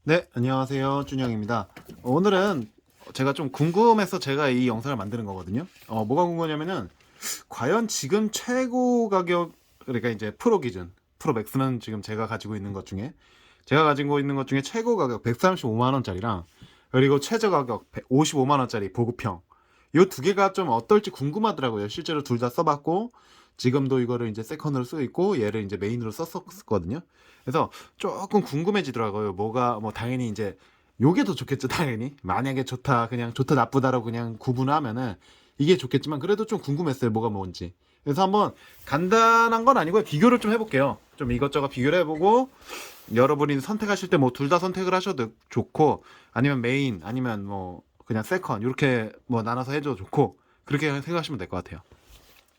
네, 안녕하세요. 준영입니다. 오늘은 제가 좀 궁금해서 제가 이 영상을 만드는 거거든요. 뭐가 궁금하냐면은, 과연 지금 최고 가격, 그러니까 이제 프로 기준, 프로 맥스는 지금 제가 가지고 있는 것 중에 최고 가격 135만원짜리랑, 그리고 최저 가격 55만원짜리 보급형. 요 두 개가 좀 어떨지 궁금하더라고요. 실제로 둘 다 써봤고, 지금도 이거를 이제 세컨으로 쓰고 있고, 얘를 이제 메인으로 썼었거든요. 그래서 조금 궁금해지더라고요. 뭐가 뭐 당연히 이제 요게 더 좋겠죠, 당연히. 만약에 좋다, 그냥 좋다 나쁘다라고 그냥 구분하면은 이게 좋겠지만 그래도 좀 궁금했어요, 뭐가 뭔지. 그래서 한번 간단한 건 아니고요, 비교를 좀 해볼게요. 좀 이것저것 비교를 해보고 여러분이 선택하실 때 뭐 둘 다 선택을 하셔도 좋고, 아니면 메인, 아니면 뭐 그냥 세컨 이렇게 뭐 나눠서 해도 좋고, 그렇게 생각하시면 될 것 같아요.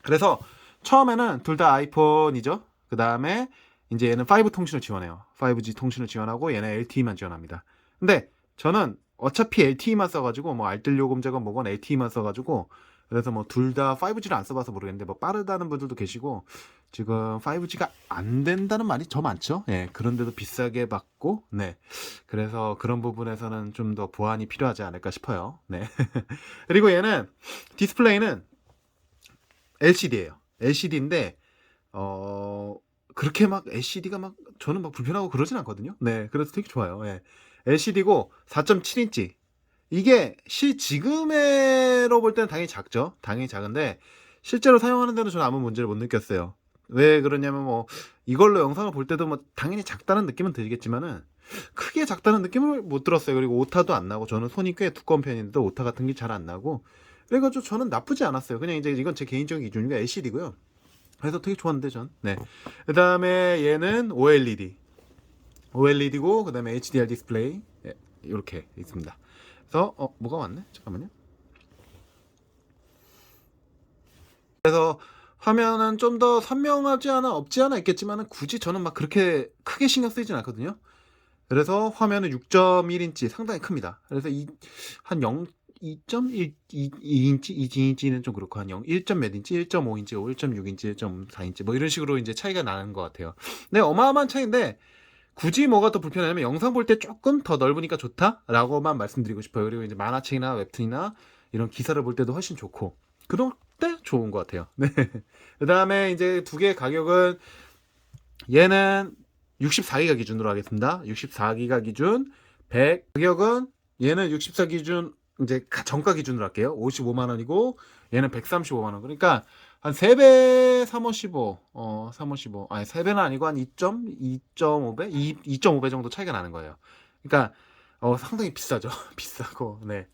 그래서 처음에는 둘 다 아이폰이죠. 그 다음에 이제 얘는 5 통신을 지원해요. 5G 통신을 지원하고 얘는 LTE만 지원합니다. 근데 저는 어차피 LTE만 써가지고 뭐 알뜰 요금제건 뭐건 LTE만 써가지고, 그래서 뭐 둘 다 5G를 안 써봐서 모르겠는데 뭐 빠르다는 분들도 계시고, 지금 5G가 안 된다는 말이 더 많죠. 예, 그런데도 비싸게 받고, 네. 그래서 그런 부분에서는 좀 더 보완이 필요하지 않을까 싶어요. 네. 그리고 얘는 디스플레이는 LCD예요. LCD인데 그렇게 막 LCD가 막 저는 막 불편하고 그러진 않거든요. 네, 그래서 되게 좋아요. 예. LCD고 4.7인치. 이게 지금으로 볼 때는 당연히 작죠. 당연히 작은데 실제로 사용하는 데는 저는 아무 문제를 못 느꼈어요. 왜 그러냐면 뭐 이걸로 영상을 볼 때도 뭐 당연히 작다는 느낌은 들겠지만은 크게 작다는 느낌을 못 들었어요. 그리고 오타도 안 나고, 저는 손이 꽤 두꺼운 편인데 오타 같은 게 잘 안 나고, 그래가지고 저는 나쁘지 않았어요. 그냥 이제 이건 제 개인적인 기준이니까 LCD고요. 그래서 되게 좋았는데 전. 네. 그다음에 얘는 OLED. OLED고 그다음에 HDR 디스플레이. 예, 이렇게 있습니다. 그래서 뭐가 왔네? 잠깐만요. 그래서 화면은 좀 더 선명하지 않아 없지 않아 있겠지만은 굳이 저는 막 그렇게 크게 신경 쓰이진 않거든요. 그래서 화면은 6.1인치 상당히 큽니다. 그래서 한 0, 2.1인치, 2인치는 좀 그렇고 한 0, 1점 몇 인치, 1.5인치, 1.6인치, 1.4인치 뭐 이런 식으로 이제 차이가 나는 것 같아요. 네, 어마어마한 차이인데 굳이 뭐가 더 불편하냐면 영상 볼 때 조금 더 넓으니까 좋다라고만 말씀드리고 싶어요. 그리고 이제 만화책이나 웹툰이나 이런 기사를 볼 때도 훨씬 좋고 그럴 때 좋은 것 같아요. 네. 그다음에 이제 두 개의 가격은, 얘는 64기가 기준으로 하겠습니다. 64기가 기준 100, 가격은 얘는 64 기준 이제 정가 기준으로 할게요. 55만 원이고 얘는 135만 원. 그러니까 한 3배 355, 355. 아니 3배는 아니고 한 2.5배, 2.5배 정도 차이가 나는 거예요. 그러니까 상당히 비싸죠. 비싸고. 네.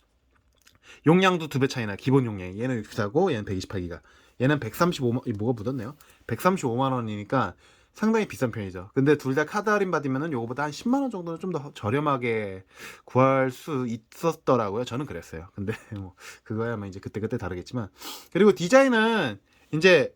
용량도 2배 차이나. 기본 용량이 얘는 비싸고 얘는 128기가. 얘는 135만, 뭐가 묻었네요. 135만 원이니까 상당히 비싼 편이죠. 근데 둘 다 카드 할인 받으면은 요거보다 한 10만 원 정도는 좀 더 저렴하게 구할 수 있었더라고요. 저는 그랬어요. 근데 뭐 그거야 뭐 이제 그때그때 다르겠지만. 그리고 디자인은 이제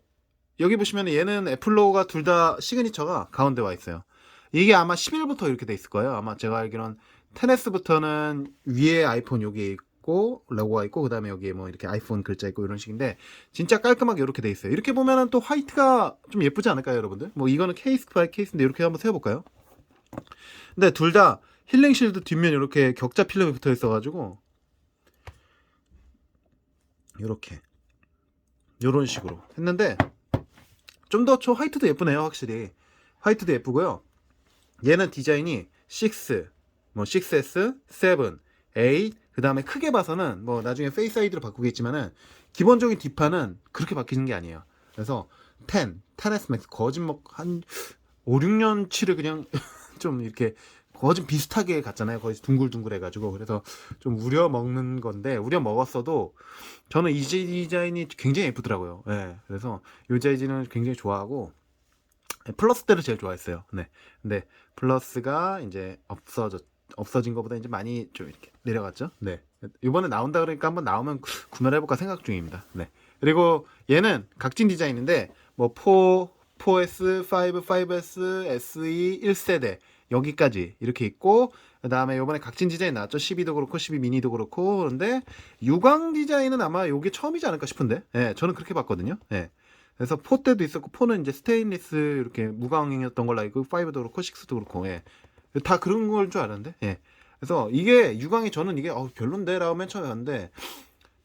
여기 보시면 얘는 애플 로고가 둘 다 시그니처가 가운데 와 있어요. 이게 아마 11부터 이렇게 돼 있을 거예요. 아마 제가 알기로는 10S부터는 위에 아이폰 여기 있고 로고가 있고 그다음에 여기에 뭐 이렇게 아이폰 글자 있고 이런 식인데, 진짜 깔끔하게 이렇게 돼 있어요. 이렇게 보면은 또 화이트가 좀 예쁘지 않을까요, 여러분들? 뭐 이거는 케이스 바이 케이스인데 이렇게 한번 세워볼까요? 근데 둘 다 힐링 실드 뒷면 이렇게 격자 필름이 붙어 있어가지고 이렇게 이런 식으로 했는데 좀 더 화이트도 예쁘네요, 확실히. 화이트도 예쁘고요. 얘는 디자인이 6, 뭐 6S, 7, 8, 그 다음에 크게 봐서는 뭐 나중에 페이스 아이디로 바꾸겠지만은 기본적인 뒷판은 그렇게 바뀌는 게 아니에요. 그래서 10, 10S Max 거진 뭐한 5, 6년치를 그냥 좀 이렇게 거진 비슷하게 갔잖아요. 거의 둥글둥글 해가지고. 그래서 좀 우려 먹는 건데, 우려 먹었어도 저는 이 디자인이 굉장히 예쁘더라고요. 예. 그래서 이 디자인은 굉장히 좋아하고, 플러스 때를 제일 좋아했어요. 네. 근데 플러스가 이제 없어진 것보다 이제 많이 좀 이렇게 내려갔죠. 네. 이번에 나온다 그러니까 한번 나오면 구매를 해볼까 생각 중입니다. 네. 그리고 얘는 각진 디자인인데 뭐 4S, 5, 5S, SE 1세대 여기까지 이렇게 있고, 그 다음에 요번에 각진 디자인 나왔죠. 12도 그렇고 12 미니도 그렇고. 그런데 유광 디자인은 아마 요게 처음이지 않을까 싶은데, 예, 저는 그렇게 봤거든요. 예. 그래서 4 때도 있었고, 4는 이제 스테인리스 이렇게 무광이었던 걸로 알고, 5도 그렇고 6도 그렇고. 예. 다 그런 걸 줄 알았는데. 예. 그래서 이게 유광이 저는 이게 별론데라고 맨 처음에 봤는데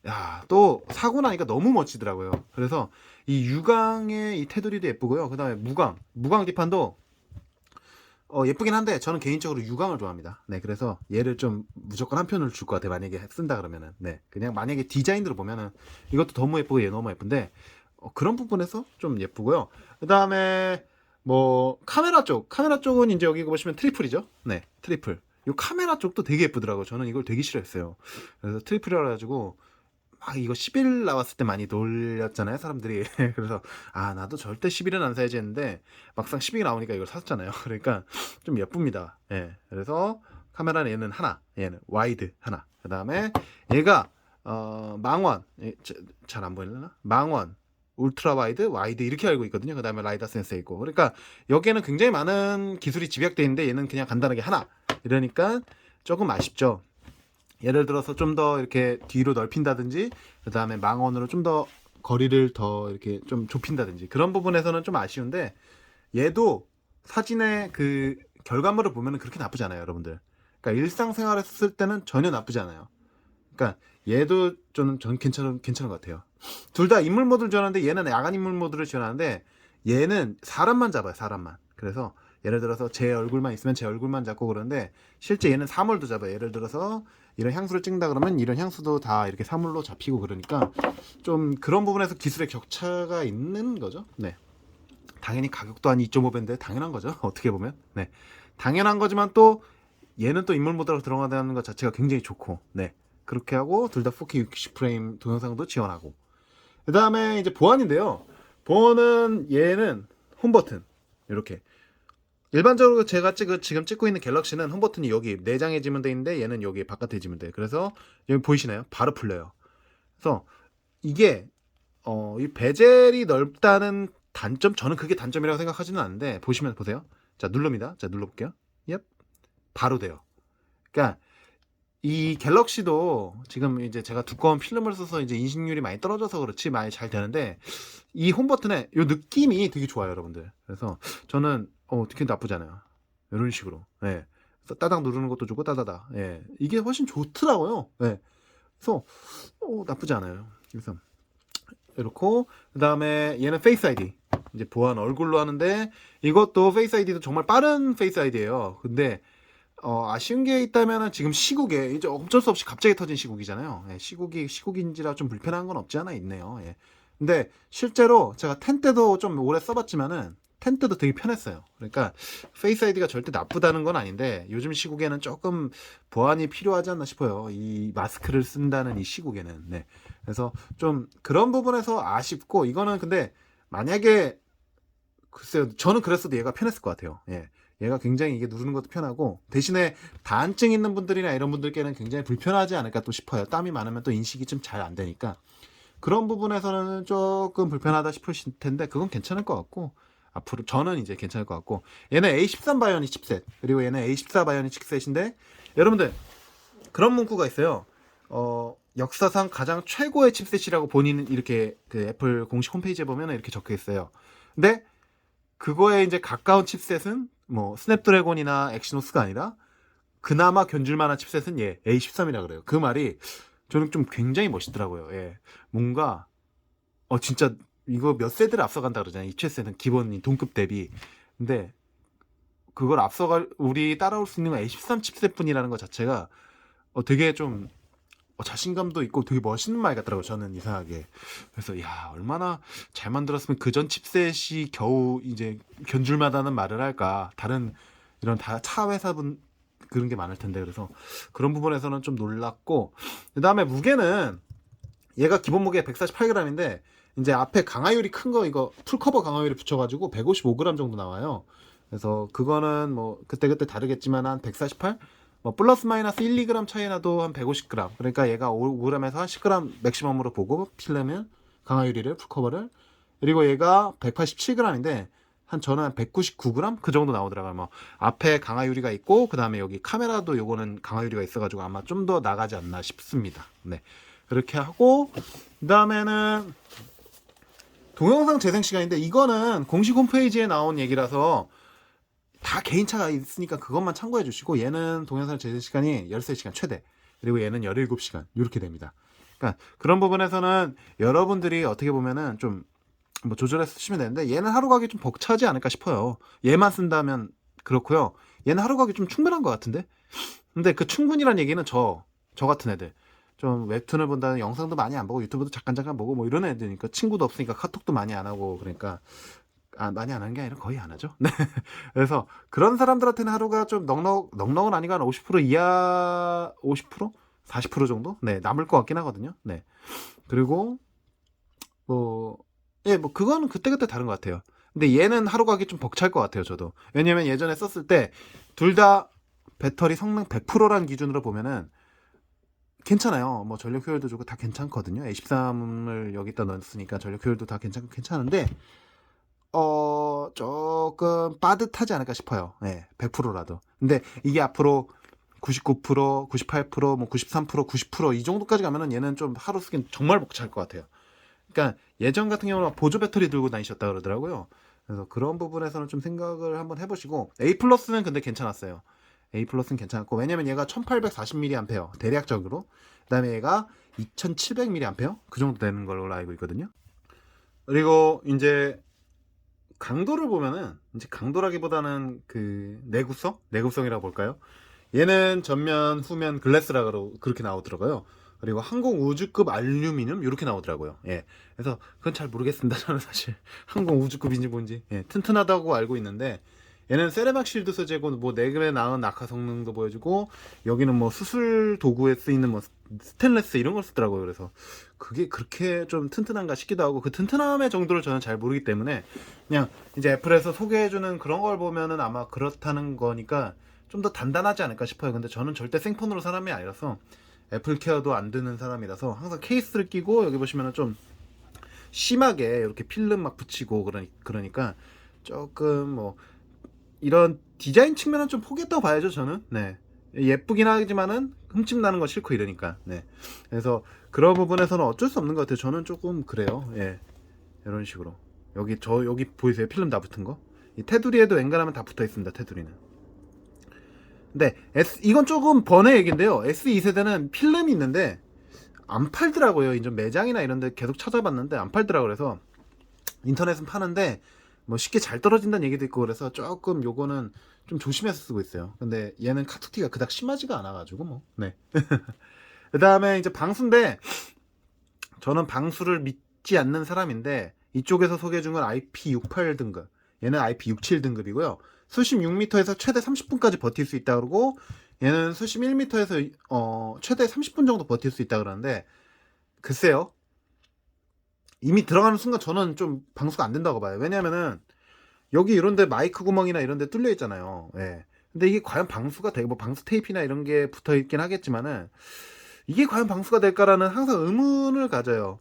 야, 또 사고 나니까 너무 멋지더라고요. 그래서 이 유광의 이 테두리도 예쁘고요. 그다음에 무광 뒷판도 예쁘긴 한데 저는 개인적으로 유광을 좋아합니다. 네, 그래서 얘를 좀 무조건 한 편을 줄 것 같아요. 만약에 쓴다 그러면은. 네, 그냥 만약에 디자인으로 보면은 이것도 너무 예쁘고 얘 너무 예쁜데 그런 부분에서 좀 예쁘고요. 그다음에 뭐 카메라 쪽은 이제 여기 보시면 트리플이죠. 네, 트리플. 이 카메라 쪽도 되게 예쁘더라고요. 저는 이걸 되게 싫어했어요. 그래서 트리플이라 가지고 막 이거 11 나왔을 때 많이 놀렸잖아요, 사람들이. 그래서 나도 절대 11은 안 사야지 했는데 막상 12가 나오니까 이걸 샀잖아요. 그러니까 좀 예쁩니다. 예. 그래서 카메라는 얘는 하나, 얘는 와이드 하나. 그다음에 얘가 망원, 잘 안 보이나? 망원, 울트라 와이드 이렇게 알고 있거든요. 그다음에 라이더 센서 있고. 그러니까 여기에는 굉장히 많은 기술이 집약되어 있는데 얘는 그냥 간단하게 하나. 이러니까 조금 아쉽죠. 예를 들어서 좀 더 이렇게 뒤로 넓힌다든지 그다음에 망원으로 좀 더 거리를 더 이렇게 좀 좁힌다든지 그런 부분에서는 좀 아쉬운데 얘도 사진의 그 결과물을 보면은 그렇게 나쁘지 않아요, 여러분들. 그러니까 일상생활에 쓸 때는 전혀 나쁘지 않아요. 그러니까 얘도 전 괜찮은 것 같아요. 둘 다 인물 모드를 지원하는데 얘는 야간 인물 모드를 지원하는데 얘는 사람만 잡아요, 사람만. 그래서 예를 들어서 제 얼굴만 있으면 제 얼굴만 잡고 그러는데 실제 얘는 사물도 잡아요. 예를 들어서 이런 향수를 찍는다 그러면 이런 향수도 다 이렇게 사물로 잡히고 그러니까 좀 그런 부분에서 기술의 격차가 있는 거죠. 네. 당연히 가격도 한 2.5배인데 당연한 거죠. 어떻게 보면. 네. 당연한 거지만 또 얘는 또 인물 모드로 들어가는 것 자체가 굉장히 좋고. 네. 그렇게 하고 둘 다 4K 60프레임 동영상도 지원하고. 그다음에 이제 보안인데요. 보안은 얘는 홈 버튼 이렇게 일반적으로 제가 지금 찍고 있는 갤럭시는 홈 버튼이 여기 내장에 지면 돼 있는데 얘는 여기 바깥에 지면 돼요. 그래서 여기 보이시나요? 바로 풀려요. 그래서 이게 이 베젤이 넓다는 단점, 저는 그게 단점이라고 생각하지는 않는데 보시면 보세요. 자, 누릅니다. 자, 눌러볼게요. 예, 바로 돼요. 그러니까 이 갤럭시도 지금 이제 제가 두꺼운 필름을 써서 이제 인식률이 많이 떨어져서 그렇지 많이 잘 되는데 이 홈 버튼의 이 느낌이 되게 좋아요, 여러분들. 그래서 저는 어떻게 나쁘지 않아요. 이런 식으로. 예. 그래서 따닥 누르는 것도 좋고 따다닥. 예. 이게 훨씬 좋더라고요. 예. 그래서 나쁘지 않아요. 그래서 이렇고 그다음에 얘는 페이스 아이디. 이제 보안 얼굴로 하는데 이것도 페이스 아이디도 정말 빠른 페이스 아이디예요. 근데 아쉬운 게 있다면은 지금 시국에 이제 어쩔 수 없이 갑자기 터진 시국이잖아요. 예, 시국인지라 좀 불편한 건 없지 않아 있네요. 예. 근데 실제로 제가 10 때도 좀 오래 써봤지만은 10 때도 되게 편했어요. 그러니까 페이스 아이디가 절대 나쁘다는 건 아닌데 요즘 시국에는 조금 보완이 필요하지 않나 싶어요. 이 마스크를 쓴다는 이 시국에는. 네. 그래서 좀 그런 부분에서 아쉽고 이거는 근데 만약에 글쎄요, 저는 그랬어도 얘가 편했을 것 같아요. 예. 얘가 굉장히 이게 누르는 것도 편하고 대신에 다한증 있는 분들이나 이런 분들께는 굉장히 불편하지 않을까 또 싶어요. 땀이 많으면 또 인식이 좀 잘 안 되니까 그런 부분에서는 조금 불편하다 싶으실 텐데 그건 괜찮을 것 같고 앞으로 저는 이제 괜찮을 것 같고 얘는 A13 바이오닉 칩셋 그리고 얘는 A14 바이오닉 칩셋인데 여러분들 그런 문구가 있어요. 역사상 가장 최고의 칩셋이라고 본인은 이렇게 그 애플 공식 홈페이지에 보면 이렇게 적혀 있어요. 근데 그거에 이제 가까운 칩셋은 뭐 스냅드래곤이나 엑시노스가 아니라 그나마 견줄만한 칩셋은 예 A13이라 그래요. 그 말이 저는 좀 굉장히 멋있더라고요. 예, 뭔가 진짜 이거 몇 세대를 앞서간다 그러잖아요. 이 칩셋은 기본 동급 대비. 근데 그걸 앞서갈 우리 따라올 수 있는 건 A13 칩셋뿐이라는 것 자체가 되게 좀 자신감도 있고 되게 멋있는 말 같더라고요. 저는 이상하게. 그래서 야 얼마나 잘 만들었으면 그전 칩셋이 겨우 이제 견줄마다는 말을 할까. 다른 이런 차 회사분 그런 게 많을 텐데 그래서 그런 부분에서는 좀 놀랐고 그 다음에 무게는 얘가 기본 무게 148g인데 이제 앞에 강화율이 큰 거 이거 풀커버 강화율이 붙여가지고 155g 정도 나와요. 그래서 그거는 뭐 그때그때 다르겠지만 한 148? 뭐 플러스 마이너스 1, 2g 차이 나도 한 150g. 그러니까 얘가 5g에서 한 10g 맥시멈으로 보고 필름을 강화유리를 풀커버를 그리고 얘가 187g인데 한 저는 한 199g 그 정도 나오더라고요. 뭐 앞에 강화유리가 있고 그 다음에 여기 카메라도 요거는 강화유리가 있어가지고 아마 좀 더 나가지 않나 싶습니다. 네 그렇게 하고 그 다음에는 동영상 재생 시간인데 이거는 공식 홈페이지에 나온 얘기라서 다 개인차가 있으니까 그것만 참고해 주시고, 얘는 동영상 제작 시간이 13시간 최대, 그리고 얘는 17시간 이렇게 됩니다. 그러니까 그런 부분에서는 여러분들이 어떻게 보면은 좀 뭐 조절해서 쓰시면 되는데, 얘는 하루 가기 좀 벅차지 않을까 싶어요. 얘만 쓴다면 그렇고요. 얘는 하루 가기 좀 충분한 것 같은데. 근데 그 충분이란 얘기는 저 같은 애들, 좀 웹툰을 본다는, 영상도 많이 안 보고 유튜브도 잠깐 보고 뭐 이런 애들이니까, 친구도 없으니까 카톡도 많이 안 하고 그러니까, 많이 안 하는 게 아니라 거의 안 하죠. 네. 그래서 그런 사람들한테는 하루가 좀 넉넉은 아니고 한 50% 이하, 50%? 40% 정도? 네, 남을 것 같긴 하거든요. 네. 그리고 뭐, 예, 뭐 그거는 그때그때 다른 것 같아요. 근데 얘는 하루 가기 좀 벅찰 것 같아요, 저도. 왜냐면 예전에 썼을 때 둘 다 배터리 성능 100%란 기준으로 보면은 괜찮아요. 뭐 전력 효율도 좋고 다 괜찮거든요. A13을 여기다 넣었으니까 전력 효율도 다 괜찮은데, 조금 빠듯하지 않을까 싶어요. 네, 100%라도. 근데 이게 앞으로 99%, 98%, 뭐 93%, 90%이 정도까지 가면은 얘는 좀 하루 쓰긴 정말 벅찰 것 같아요. 그러니까 예전 같은 경우는 보조 배터리 들고 다니셨다 그러더라고요. 그래서 그런 부분에서는 좀 생각을 한번 해보시고, A 플러스는 근데 괜찮았어요. A 플러스는 괜찮았고, 왜냐면 얘가 1840mAh 대략적으로, 그다음에 얘가 2700mAh 그 정도 되는 걸로 알고 있거든요. 그리고 이제 강도를 보면은, 이제 강도라기보다는 그 내구성이라고 볼까요? 얘는 전면, 후면 글래스라고 그렇게 나오더라고요. 그리고 항공 우주급 알루미늄 이렇게 나오더라고요. 예. 그래서 그건 잘 모르겠습니다. 저는 사실 항공 우주급인지 뭔지. 예. 튼튼하다고 알고 있는데, 얘는 세라믹 실드 소재고 뭐 내금에 나은 낙하 성능도 보여주고, 여기는 뭐 수술 도구에 쓰이는 뭐 스테인레스 이런 걸 쓰더라고요. 그래서 그게 그렇게 좀 튼튼한가 싶기도 하고, 그 튼튼함의 정도를 저는 잘 모르기 때문에 그냥 이제 애플에서 소개해주는 그런 걸 보면은 아마 그렇다는 거니까 좀 더 단단하지 않을까 싶어요. 근데 저는 절대 생폰으로 사람이 아니라서, 애플 케어도 안 드는 사람이라서 항상 케이스를 끼고, 여기 보시면은 좀 심하게 이렇게 필름 막 붙이고 그러니까 조금 뭐 이런 디자인 측면은 좀 포기했다고 봐야죠, 저는. 네. 예쁘긴 하지만은 흠집 나는 거 싫고 이러니까. 네. 그래서 그런 부분에서는 어쩔 수 없는 것 같아요. 저는 조금 그래요. 예. 이런 식으로. 여기 보이세요? 필름 다 붙은 거? 이 테두리에도 웬간하면 다 붙어 있습니다, 테두리는. 근데 이건 조금 번외 얘기인데요. S2세대는 필름이 있는데 안 팔더라고요. 이제 매장이나 이런 데 계속 찾아봤는데 안 팔더라고요. 그래서 인터넷은 파는데 뭐 쉽게 잘 떨어진다는 얘기도 있고, 그래서 조금 요거는 좀 조심해서 쓰고 있어요. 근데 얘는 카툭티가 그닥 심하지가 않아가지고 뭐. 네. 그 다음에 이제 방수인데, 저는 방수를 믿지 않는 사람인데, 이쪽에서 소개해준 건 IP68 등급, 얘는 IP67 등급이고요. 수심 6m에서 최대 30분까지 버틸 수 있다 그러고, 얘는 수심 1m에서 최대 30분 정도 버틸 수 있다 그러는데, 글쎄요. 이미 들어가는 순간 저는 좀 방수가 안 된다고 봐요. 왜냐면은 여기 이런데 마이크 구멍이나 이런데 뚫려 있잖아요. 예. 근데 이게 과연 방수가 되고, 뭐 방수 테이프나 이런 게 붙어 있긴 하겠지만은 이게 과연 방수가 될까라는 항상 의문을 가져요.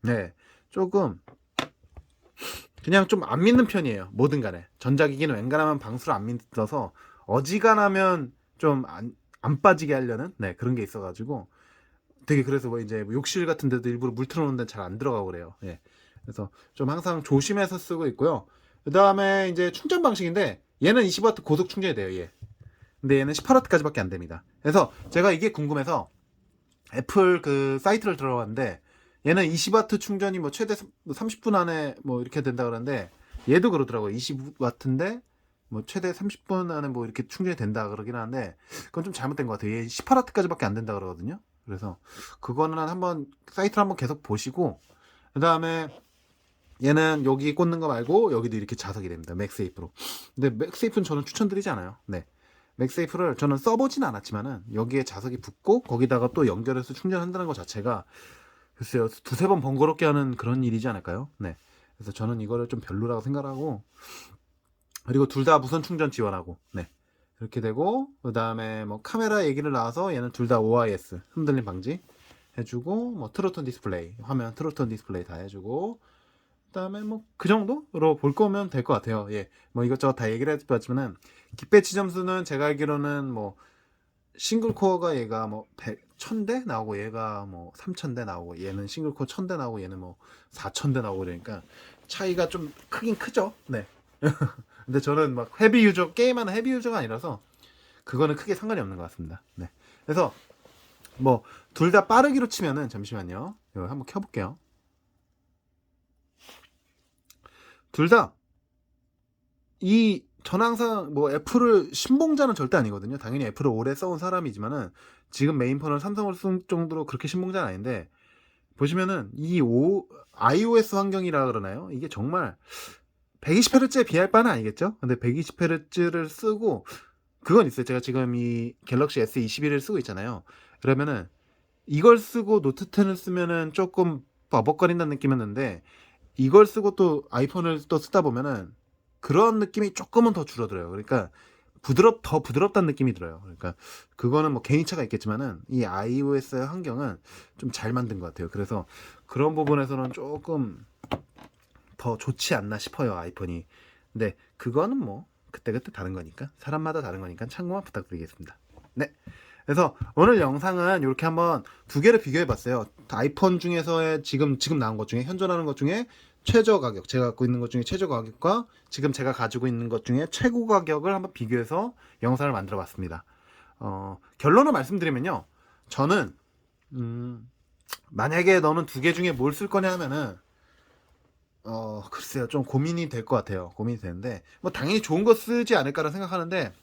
네. 조금 그냥 좀 안 믿는 편이에요. 뭐든 간에. 전자기기는 웬간하면 방수를 안 믿어서, 어지간하면 좀 안 빠지게 하려는, 네, 그런 게 있어가지고 되게, 그래서 뭐 이제 욕실 같은 데도 일부러 물 틀어놓는 데는 잘 안 들어가고 그래요. 예. 그래서 좀 항상 조심해서 쓰고 있고요. 그 다음에 이제 충전 방식인데, 얘는 20W 고속 충전이 돼요, 얘. 근데 얘는 18W까지밖에 안 됩니다. 그래서 제가 이게 궁금해서 애플 그 사이트를 들어갔는데, 얘는 20W 충전이 뭐 최대 30분 안에 뭐 이렇게 된다 그러는데, 얘도 그러더라고요. 20W인데 뭐 최대 30분 안에 뭐 이렇게 충전이 된다 그러긴 하는데, 그건 좀 잘못된 것 같아요. 얘 18W까지밖에 안 된다 그러거든요. 그래서 그거는 한번 사이트를 한번 계속 보시고, 그 다음에 얘는 여기 꽂는 거 말고 여기도 이렇게 자석이 됩니다. 맥세이프로. 근데 맥세이프는 저는 추천드리지 않아요. 네. 맥세이프를 저는 써보진 않았지만은, 여기에 자석이 붙고 거기다가 또 연결해서 충전한다는 것 자체가 글쎄요, 두세 번 번거롭게 하는 그런 일이지 않을까요? 네. 그래서 저는 이거를 좀 별로라고 생각하고, 그리고 둘 다 무선 충전 지원하고, 네. 그렇게 되고, 그 다음에 뭐 카메라 얘기를 나와서 얘는 둘 다 OIS 흔들림 방지 해주고, 뭐 트로톤 디스플레이, 화면 트로톤 디스플레이 다 해주고, 그다음에 뭐 그 정도로 볼 거면 될 것 같아요. 예, 뭐 이것저것 다 얘기를 해봤지만은, 깃배치 점수는 제가 알기로는 뭐 싱글 코어가 얘가 뭐 1000대 나오고, 얘가 뭐 3000대 나오고, 얘는 싱글 코어 1000대 나오고, 얘는 뭐 4000대 나오고, 그러니까 차이가 좀 크긴 크죠. 네. 근데 저는 막 헤비 유저, 게임하는 헤비 유저가 아니라서 그거는 크게 상관이 없는 것 같습니다. 네. 그래서 뭐 둘 다 빠르기로 치면은 잠시만요. 이거 한번 켜볼게요. 둘 다 저는 항상 뭐 애플을 신봉자는 절대 아니거든요. 당연히 애플을 오래 써온 사람이지만은 지금 메인폰을 삼성을 쓴 정도로 그렇게 신봉자는 아닌데 보시면은 iOS 환경이라 그러나요? 이게 정말 120Hz에 비할 바는 아니겠죠? 근데 120Hz를 쓰고 그건 있어요. 제가 지금 이 갤럭시 S21을 쓰고 있잖아요. 그러면은 이걸 쓰고 노트 10을 쓰면은 조금 버벅거린다는 느낌이었는데 이걸 쓰고 또 아이폰을 또 쓰다 보면은 그런 느낌이 조금은 더 줄어들어요. 그러니까 더 부드럽다는 느낌이 들어요. 그러니까 그거는 뭐 개인차가 있겠지만은 이 iOS 환경은 좀 잘 만든 것 같아요. 그래서 그런 부분에서는 조금 더 좋지 않나 싶어요, 아이폰이. 근데 그거는 뭐 그때그때 다른 거니까 사람마다 다른 거니까 참고만 부탁드리겠습니다. 네. 그래서 오늘 영상은 이렇게 한번 두 개를 비교해 봤어요. 아이폰 중에서의 지금 나온 것 중에 현존하는 것 중에 최저 가격, 제가 갖고 있는 것 중에 최저 가격과 지금 제가 가지고 있는 것 중에 최고 가격을 한번 비교해서 영상을 만들어 봤습니다. 결론을 말씀드리면요. 저는 만약에 너는 두 개 중에 뭘 쓸 거냐 하면은 글쎄요. 좀 고민이 될 것 같아요. 고민이 되는데 뭐 당연히 좋은 거 쓰지 않을까라 생각하는데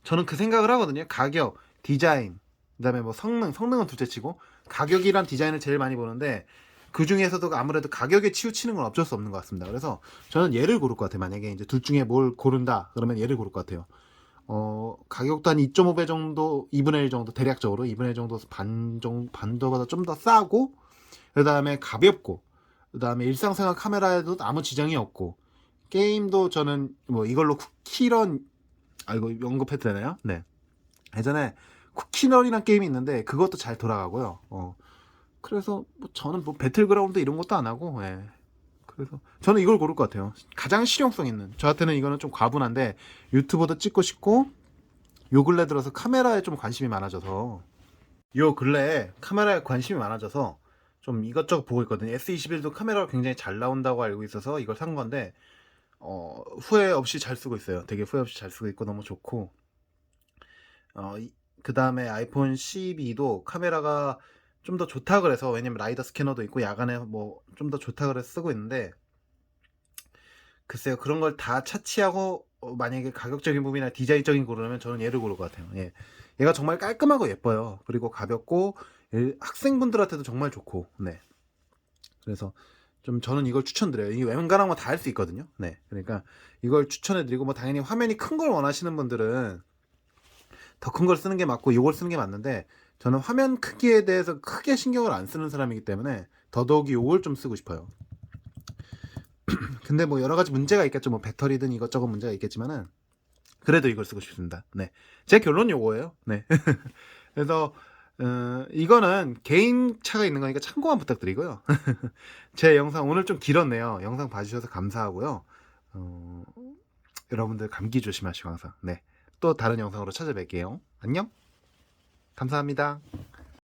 저는 그 생각을 하거든요. 가격, 디자인, 그다음에 뭐 성능은 둘째치고 가격이란 디자인을 제일 많이 보는데 그 중에서도 아무래도 가격에 치우치는 건 어쩔 수 없는 것 같습니다. 그래서 저는 얘를 고를 것 같아요. 만약에 이제 둘 중에 뭘 고른다 그러면 얘를 고를 것 같아요. 가격도 한 2.5배 정도, 2분의 1 정도 대략적으로 2분의 1 정도 반도보다 좀 더 싸고 그다음에 가볍고 그다음에 일상생활 카메라에도 아무 지장이 없고 게임도 저는 뭐 이걸로 쿠키런 이거 언급해도 되나요? 네. 예전에 쿠키런이라는 게임이 있는데 그것도 잘 돌아가고요. 그래서 뭐 저는 뭐 배틀그라운드 이런 것도 안 하고 예. 그래서 저는 이걸 고를 것 같아요. 가장 실용성 있는. 저한테는 이거는 좀 과분한데 유튜버도 찍고 싶고 요 근래 들어서 카메라에 좀 관심이 많아져서 요 근래에 카메라에 관심이 많아져서 좀 이것저것 보고 있거든요. S21도 카메라가 굉장히 잘 나온다고 알고 있어서 이걸 산 건데 후회 없이 잘 쓰고 있어요. 되게 후회 없이 잘 쓰고 있고 너무 좋고 그 다음에 아이폰 12도 카메라가 좀 더 좋다 그래서 왜냐면 라이더 스캐너도 있고 야간에 뭐 좀 더 좋다 그래서 쓰고 있는데 글쎄요 그런 걸 다 차치하고 만약에 가격적인 부분이나 디자인적인 고르면 저는 얘를 고를 것 같아요. 예. 얘가 정말 깔끔하고 예뻐요. 그리고 가볍고 학생분들한테도 정말 좋고 네. 그래서 좀 저는 이걸 추천드려요. 이게 웬간한 거 다 할 수 있거든요. 네. 그러니까 이걸 추천해드리고 뭐 당연히 화면이 큰 걸 원하시는 분들은 더 큰 걸 쓰는 게 맞고 이걸 쓰는 게 맞는데 저는 화면 크기에 대해서 크게 신경을 안 쓰는 사람이기 때문에 더더욱이 이걸 좀 쓰고 싶어요. 근데 뭐 여러 가지 문제가 있겠죠. 뭐 배터리든 이것저것 문제가 있겠지만은 그래도 이걸 쓰고 싶습니다. 네. 제 결론 요거예요. 네. 그래서 이거는 개인 차가 있는 거니까 참고만 부탁드리고요. 제 영상 오늘 좀 길었네요. 영상 봐주셔서 감사하고요. 여러분들 감기 조심하시고 항상. 네. 또 다른 영상으로 찾아뵐게요. 안녕. 감사합니다.